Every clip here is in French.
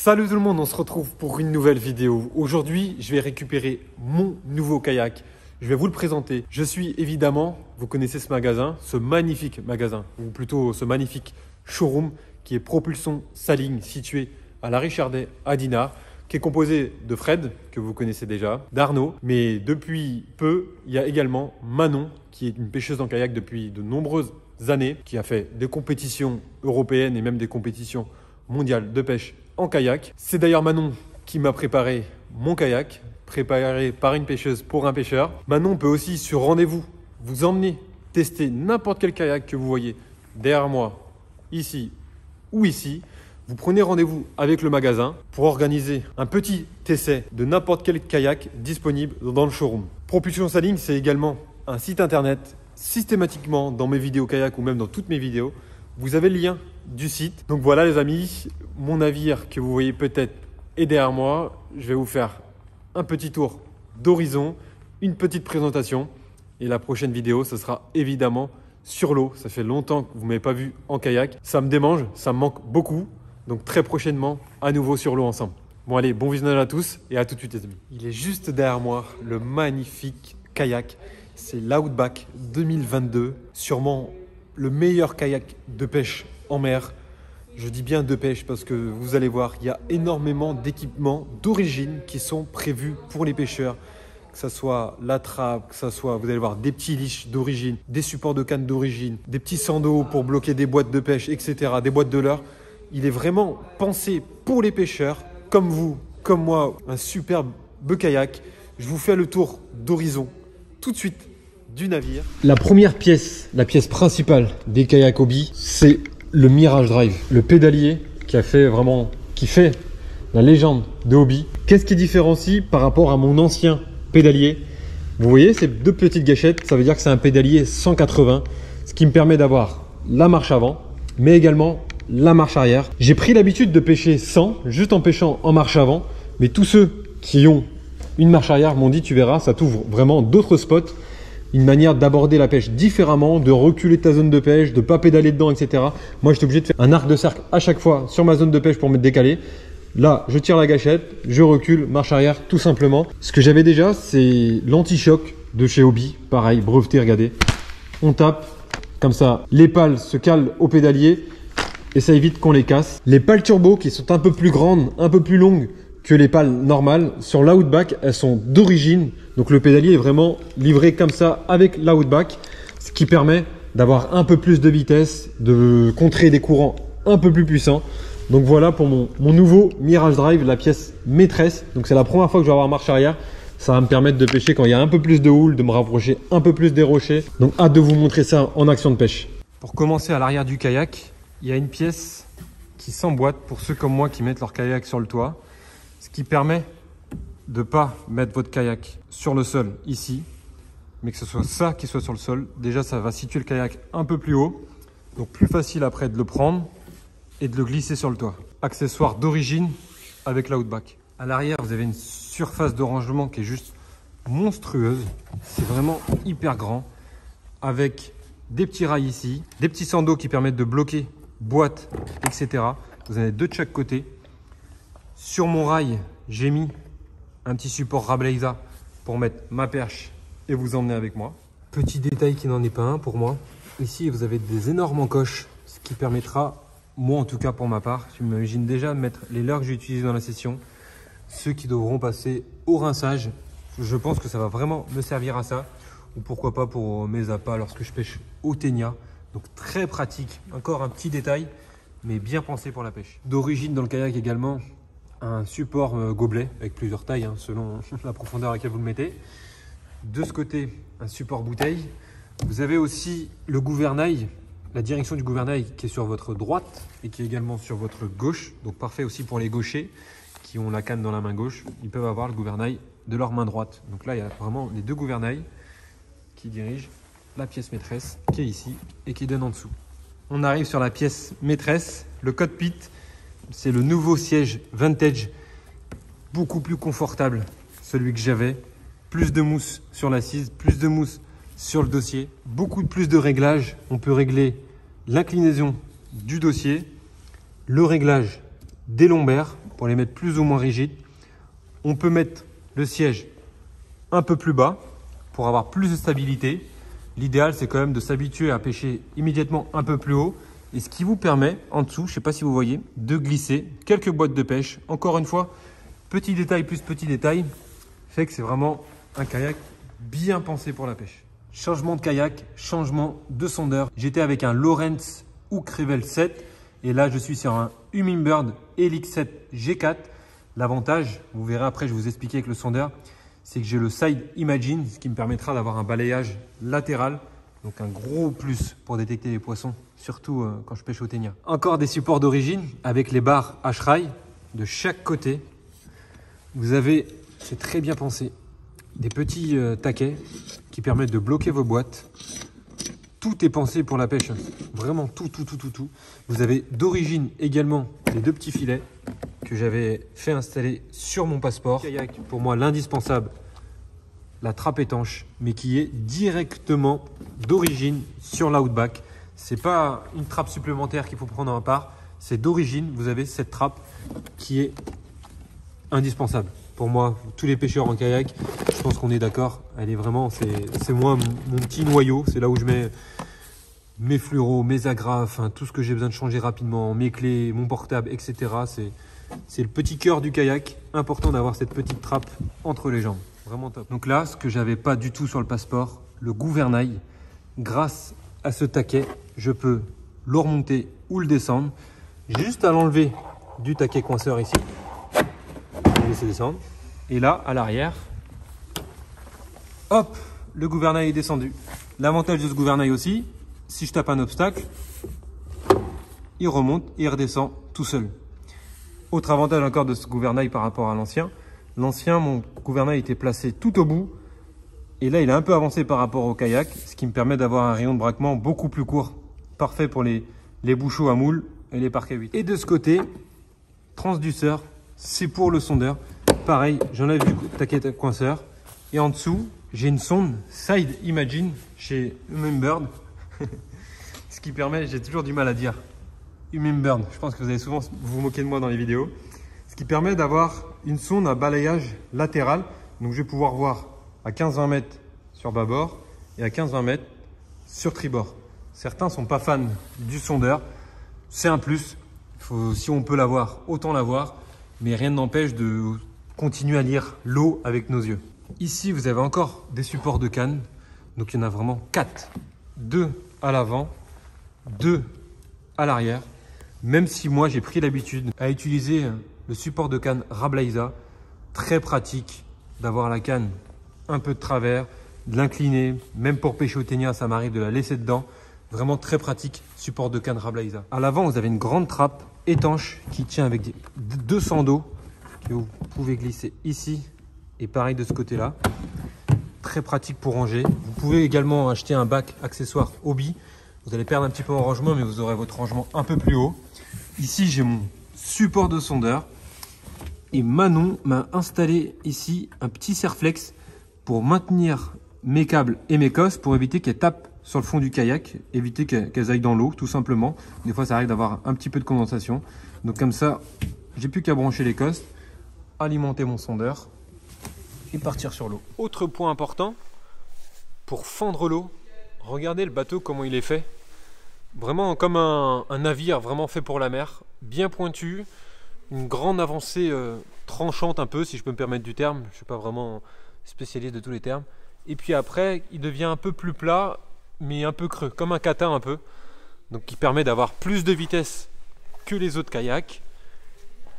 Salut tout le monde, on se retrouve pour une nouvelle vidéo. Aujourd'hui, je vais récupérer mon nouveau kayak. Je vais vous le présenter. Je suis évidemment, vous connaissez ce magasin, ce magnifique magasin, ou plutôt ce magnifique showroom qui est Propulsion Saling, situé à la Richardet à Dinard, qui est composé de Fred, que vous connaissez déjà, d'Arnaud, mais depuis peu, il y a également Manon, qui est une pêcheuse en kayak depuis de nombreuses années, qui a fait des compétitions européennes et même des compétitions mondiales de pêche en kayak. C'est d'ailleurs Manon qui m'a préparé mon kayak, préparé par une pêcheuse pour un pêcheur. Manon peut aussi, sur rendez-vous, vous emmener tester n'importe quel kayak que vous voyez derrière moi, ici ou ici. Vous prenez rendez-vous avec le magasin pour organiser un petit essai de n'importe quel kayak disponible dans le showroom. Propulsion Saling, c'est également un site internet. Systématiquement dans mes vidéos kayak ou même dans toutes mes vidéos, vous avez le lien du site. Donc voilà les amis, mon navire que vous voyez peut-être est derrière moi. Je vais vous faire un petit tour d'horizon, une petite présentation. Et la prochaine vidéo, ce sera évidemment sur l'eau. Ça fait longtemps que vous ne m'avez pas vu en kayak. Ça me démange, ça me manque beaucoup. Donc très prochainement, à nouveau sur l'eau ensemble. Bon allez, bon visionnage à tous et à tout de suite les amis. Il est juste derrière moi, le magnifique kayak. C'est l'Outback 2022, sûrement le meilleur kayak de pêche en mer. Je dis bien de pêche parce que vous allez voir, il y a énormément d'équipements d'origine qui sont prévus pour les pêcheurs. Que ce soit la trappe, que ce soit, vous allez voir, des petits leashs d'origine, des supports de canne d'origine, des petits sandos pour bloquer des boîtes de pêche, etc., des boîtes de leurre. Il est vraiment pensé pour les pêcheurs, comme vous, comme moi, un superbe kayak. Je vous fais le tour d'horizon tout de suite du navire. La première pièce, la pièce principale des kayaks hobby, c'est le Mirage Drive, le pédalier qui fait la légende de hobby. Qu'est-ce qui différencie par rapport à mon ancien pédalier? Vous voyez ces deux petites gâchettes, ça veut dire que c'est un pédalier 180, ce qui me permet d'avoir la marche avant, mais également la marche arrière. J'ai pris l'habitude de pêcher sans, juste en pêchant en marche avant, mais tous ceux qui ont une marche arrière m'ont dit, tu verras, ça t'ouvre vraiment d'autres spots, une manière d'aborder la pêche différemment, de reculer ta zone de pêche, de ne pas pédaler dedans, etc. Moi, j'étais obligé de faire un arc de cercle à chaque fois sur ma zone de pêche pour me décaler. Là, je tire la gâchette, je recule, marche arrière, tout simplement. Ce que j'avais déjà, c'est l'anti-choc de chez Hobby. Pareil, breveté, regardez. On tape, comme ça, les pales se calent au pédalier et ça évite qu'on les casse. Les pales turbo qui sont un peu plus grandes, un peu plus longues que les pales normales, sur l'Outback, elles sont d'origine. Donc le pédalier est vraiment livré comme ça avec l'Outback, ce qui permet d'avoir un peu plus de vitesse, de contrer des courants un peu plus puissants. Donc voilà pour mon nouveau Mirage Drive, la pièce maîtresse. Donc c'est la première fois que je vais avoir marche arrière. Ça va me permettre de pêcher quand il y a un peu plus de houle, de me rapprocher un peu plus des rochers. Donc hâte de vous montrer ça en action de pêche. Pour commencer, à l'arrière du kayak, il y a une pièce qui s'emboîte pour ceux comme moi qui mettent leur kayak sur le toit. Ce qui permet de ne pas mettre votre kayak sur le sol ici, mais que ce soit ça qui soit sur le sol. Déjà, ça va situer le kayak un peu plus haut. Donc plus facile après de le prendre et de le glisser sur le toit. Accessoire d'origine avec l'Outback. À l'arrière, vous avez une surface de rangement qui est juste monstrueuse. C'est vraiment hyper grand. Avec des petits rails ici, des petits sandos qui permettent de bloquer boîtes, etc. Vous en avez deux de chaque côté. Sur mon rail, j'ai mis un petit support Rableiza pour mettre ma perche et vous emmener avec moi. Petit détail qui n'en est pas un pour moi. Ici, vous avez des énormes encoches, ce qui permettra, moi en tout cas pour ma part, je m'imagine déjà mettre les leurres que j'ai utilisés dans la session, ceux qui devront passer au rinçage. Je pense que ça va vraiment me servir à ça. Ou pourquoi pas pour mes appâts lorsque je pêche au ténia. Donc très pratique. Encore un petit détail, mais bien pensé pour la pêche. D'origine dans le kayak également, un support gobelet avec plusieurs tailles selon la profondeur à laquelle vous le mettez. De ce côté, un support bouteille. Vous avez aussi le gouvernail, la direction du gouvernail qui est sur votre droite et qui est également sur votre gauche. Donc parfait aussi pour les gauchers qui ont la canne dans la main gauche. Ils peuvent avoir le gouvernail de leur main droite. Donc là, il y a vraiment les deux gouvernails qui dirigent la pièce maîtresse qui est ici et qui donne en dessous. On arrive sur la pièce maîtresse, le cockpit. C'est le nouveau siège vintage, beaucoup plus confortable, celui que j'avais. Plus de mousse sur l'assise, plus de mousse sur le dossier. Beaucoup plus de réglages. On peut régler l'inclinaison du dossier, le réglage des lombaires pour les mettre plus ou moins rigides. On peut mettre le siège un peu plus bas pour avoir plus de stabilité. L'idéal, c'est quand même de s'habituer à pêcher immédiatement un peu plus haut. Et ce qui vous permet, en dessous, je ne sais pas si vous voyez, de glisser quelques boîtes de pêche. Encore une fois, petit détail plus petit détail, fait que c'est vraiment un kayak bien pensé pour la pêche. Changement de kayak, changement de sondeur. J'étais avec un Lowrance Hook Revel 7 et là, je suis sur un Humminbird Helix 7 G4. L'avantage, vous verrez après, je vais vous expliquer avec le sondeur, c'est que j'ai le Side Imagine, ce qui me permettra d'avoir un balayage latéral. Donc un gros plus pour détecter les poissons, surtout quand je pêche au ténia. Encore des supports d'origine avec les barres H-Rail de chaque côté. Vous avez, c'est très bien pensé, des petits taquets qui permettent de bloquer vos boîtes. Tout est pensé pour la pêche, vraiment tout. Vous avez d'origine également les deux petits filets que j'avais fait installer sur mon passeport. Kayak, pour moi l'indispensable, la trappe étanche, mais qui est directement d'origine sur l'Outback. C'est pas une trappe supplémentaire qu'il faut prendre à part, c'est d'origine. Vous avez cette trappe qui est indispensable. Pour moi, tous les pêcheurs en kayak, je pense qu'on est d'accord. Elle est vraiment, c'est moi mon petit noyau. C'est là où je mets mes fluoros, mes agrafes, tout ce que j'ai besoin de changer rapidement, mes clés, mon portable, etc. C'est le petit cœur du kayak. Important d'avoir cette petite trappe entre les jambes. Vraiment top. Donc là, ce que j'avais pas du tout sur le passeport, le gouvernail. Grâce à ce taquet, je peux le remonter ou le descendre. J'ai juste à l'enlever du taquet coinceur ici. Laisser descendre. Et là, à l'arrière, hop, le gouvernail est descendu. L'avantage de ce gouvernail aussi, si je tape un obstacle, il remonte et il redescend tout seul. Autre avantage encore de ce gouvernail par rapport à l'ancien. L'ancien, mon gouvernail était placé tout au bout. Et là, il est un peu avancé par rapport au kayak, ce qui me permet d'avoir un rayon de braquement beaucoup plus court. Parfait pour les bouchots à moule et les parquets 8. Et de ce côté, transduceur, c'est pour le sondeur. Pareil, j'enlève du taquet coinceur. Et en dessous, j'ai une sonde Side Imagine chez Humminbird. Ce qui permet, j'ai toujours du mal à dire Humminbird. Je pense que vous allez souvent vous moquer de moi dans les vidéos. Ce qui permet d'avoir une sonde à balayage latéral. Donc je vais pouvoir voir à 15-20 mètres sur bâbord et à 15-20 mètres sur tribord. Certains ne sont pas fans du sondeur. C'est un plus. Si on peut l'avoir, autant l'avoir. Mais rien n'empêche de continuer à lire l'eau avec nos yeux. Ici, vous avez encore des supports de canne. Donc, il y en a vraiment 4. 2 à l'avant, 2 à l'arrière. Même si moi, j'ai pris l'habitude à utiliser le support de canne Rablaisa. Très pratique d'avoir la canne un peu de travers, de l'incliner. Même pour pêcher au ténia, ça m'arrive de la laisser dedans. Vraiment très pratique, support de canne Rablaisa. À l'avant, vous avez une grande trappe étanche qui tient avec 200 d'eau que vous pouvez glisser ici et pareil de ce côté-là. Très pratique pour ranger. Vous pouvez également acheter un bac accessoire Hobby. Vous allez perdre un petit peu en rangement, mais vous aurez votre rangement un peu plus haut. Ici, j'ai mon support de sondeur. Et Manon m'a installé ici un petit serflex pour maintenir mes câbles et mes cosses pour éviter qu'elles tapent sur le fond du kayak, éviter qu'elles aillent dans l'eau tout simplement. Des fois ça arrive d'avoir un petit peu de condensation. Donc comme ça, j'ai plus qu'à brancher les cosses, alimenter mon sondeur et partir sur l'eau. Autre point important, pour fendre l'eau, regardez le bateau comment il est fait. Vraiment comme un navire vraiment fait pour la mer, bien pointu, une grande avancée tranchante un peu si je peux me permettre du terme. Je ne suis pas vraiment spécialiste de tous les termes. Et puis après, il devient un peu plus plat, mais un peu creux, comme un kata un peu. Donc qui permet d'avoir plus de vitesse que les autres kayaks,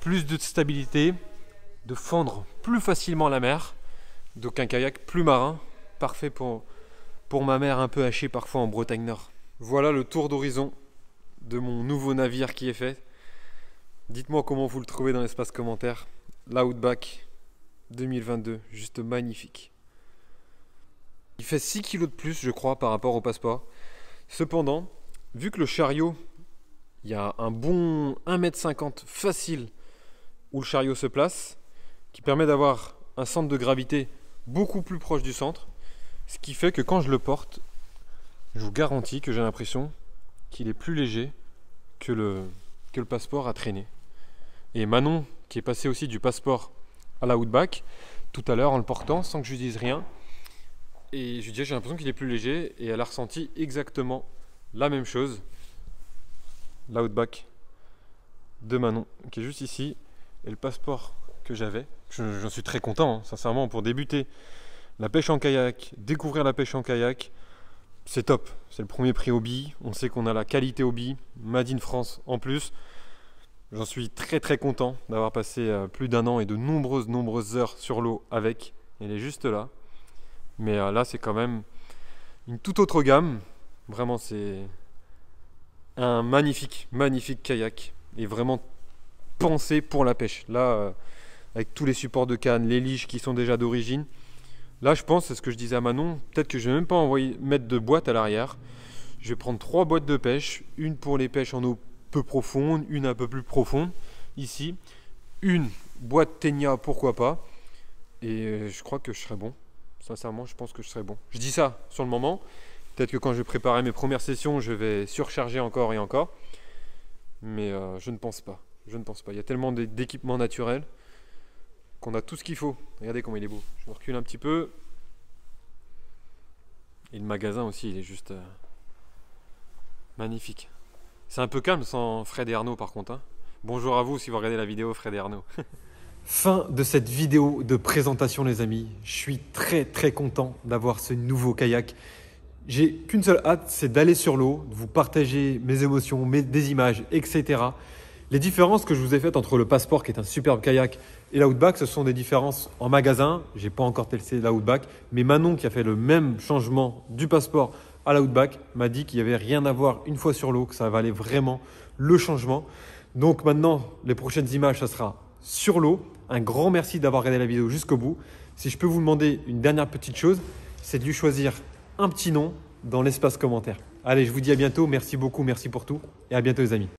plus de stabilité, de fendre plus facilement la mer. Donc un kayak plus marin, parfait pour ma mer un peu hachée parfois en Bretagne Nord. Voilà le tour d'horizon de mon nouveau navire qui est fait. Dites-moi comment vous le trouvez dans l'espace commentaire. L'Outback 2022, juste magnifique. Il fait 6 kg de plus, je crois, par rapport au passeport. Cependant, vu que le chariot, il y a un bon 1,50 m facile où le chariot se place, qui permet d'avoir un centre de gravité beaucoup plus proche du centre, ce qui fait que quand je le porte, je vous garantis que j'ai l'impression qu'il est plus léger que le passeport à traîner. Et Manon, qui est passé aussi du Passport à la Outback tout à l'heure en le portant sans que je lui dise rien. Et je lui disais, j'ai l'impression qu'il est plus léger, et elle a ressenti exactement la même chose. La Outback de Manon qui est juste ici, et le Passport que j'avais. J'en suis très content, hein, sincèrement, pour débuter la pêche en kayak, découvrir la pêche en kayak, c'est top. C'est le premier prix hobby, on sait qu'on a la qualité hobby, Made in France en plus. J'en suis très content d'avoir passé plus d'un an et de nombreuses heures sur l'eau avec. Elle est juste là. Mais là, c'est quand même une toute autre gamme. Vraiment, c'est un magnifique kayak. Et vraiment pensé pour la pêche. Là, avec tous les supports de canne, les liges qui sont déjà d'origine. Là, je pense, c'est ce que je disais à Manon, peut-être que je ne vais même pas mettre de boîte à l'arrière. Je vais prendre 3 boîtes de pêche. Une pour les pêches en eau peu profonde, une un peu plus profonde, ici. Une boîte ténia, pourquoi pas. Et je crois que je serai bon. Sincèrement, je pense que je serai bon. Je dis ça sur le moment. Peut-être que quand je vais préparer mes premières sessions, je vais surcharger encore et encore. Mais je ne pense pas. Je ne pense pas. Il y a tellement d'équipements naturels qu'on a tout ce qu'il faut. Regardez comment il est beau. Je me recule un petit peu. Et le magasin aussi, il est juste magnifique. C'est un peu calme sans Fred et Arnaud par contre, hein. Bonjour à vous si vous regardez la vidéo Fred et Arnaud. Fin de cette vidéo de présentation les amis. Je suis très content d'avoir ce nouveau kayak. J'ai qu'une seule hâte, c'est d'aller sur l'eau, de vous partager mes émotions, des images, etc. Les différences que je vous ai faites entre le Passport, qui est un superbe kayak, et la Outback, ce sont des différences en magasin. Je n'ai pas encore testé la Outback, mais Manon, qui a fait le même changement du Passport à la Outback, m'a dit qu'il n'y avait rien à voir une fois sur l'eau, que ça valait vraiment le changement. Donc maintenant, les prochaines images, ça sera sur l'eau. Un grand merci d'avoir regardé la vidéo jusqu'au bout. Si je peux vous demander une dernière petite chose, c'est de lui choisir un petit nom dans l'espace commentaire. Allez, je vous dis à bientôt. Merci beaucoup, merci pour tout et à bientôt les amis.